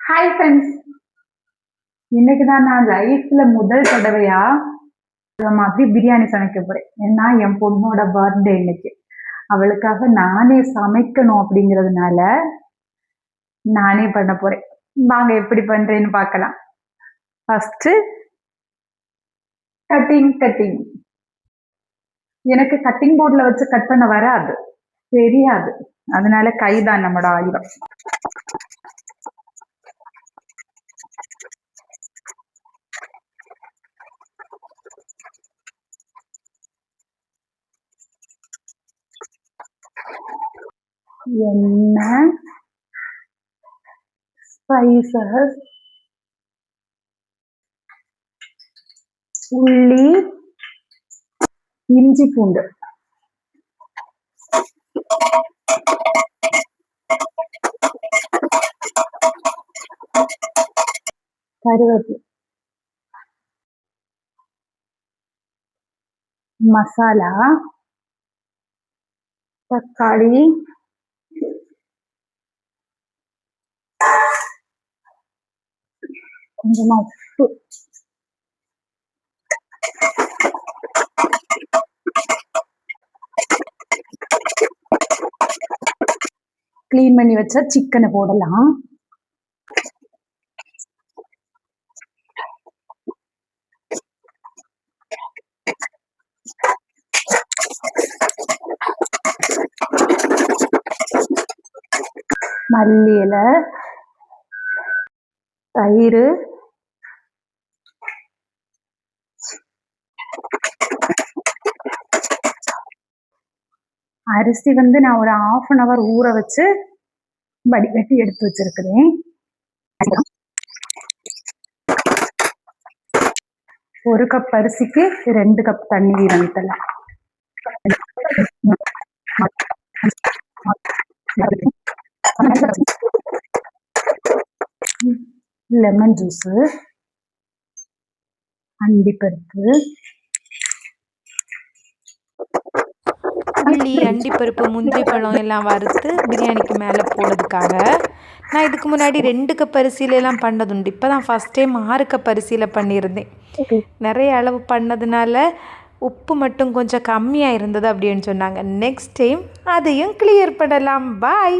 Hi friends. இன்னைக்கு தான் நான் லைஃப்ல முதல் தடவையா இந்த மாதிரி பிரியாணி சமைக்க போறேன். ஏன்னா என் பொண்ணோட பர்த்டே இன்னைக்கு. அவளுக்காக நானே சமைக்கணும் அப்படிங்கிறதுனால நானே பண்ண போறேன். வாங்க எப்படி பண்றேன்னு பார்க்கலாம். First cutting. எனக்கு கட்டிங் போர்டில் வச்சு கட் பண்ண வராது, தெரியாது. அதனால கைதான் நம்மளோட ஆயுதம். எண்ணெய், ஸ்பைசஸ், உள்ளி, இஞ்சி பூண்டு, கருவேப்பிலை, மசாலா, தக்காளி, கொஞ்சமா உப்பு, கிளீன் பண்ணி வச்ச சிக்கனை போடலாம். மல்லி இலை, தயிர், அரிசி நான் ஒரு 1/2 hour ஊற வச்சு வடிகட்டி எடுத்து வச்சிருக்கிறேன். 1 கப் அரிசிக்கு 2 கப் தண்ணி வீதம் விட்டலாம். லெமன் ஜூஸு, அண்டிப்பருப்பு, உள்ளி, அண்டிப்பருப்பு, முந்திரி பழம் எல்லாம் வறுத்து பிரியாணிக்கு மேலே போடுறதுக்காக. நான் இதுக்கு முன்னாடி 2 கப் அரிசியிலலாம் பண்ணதுண்டு. இப்போ தான் ஃபஸ்ட் டைம் 6 கப் அரிசியில் பண்ணியிருந்தேன். நிறைய அளவு பண்ணதுனால உப்பு மட்டும் கொஞ்சம் கம்மியாக இருந்தது அப்படின்னு சொன்னாங்க. நெக்ஸ்ட் டைம் அதையும் கிளியர் பண்ணலாம். பாய்.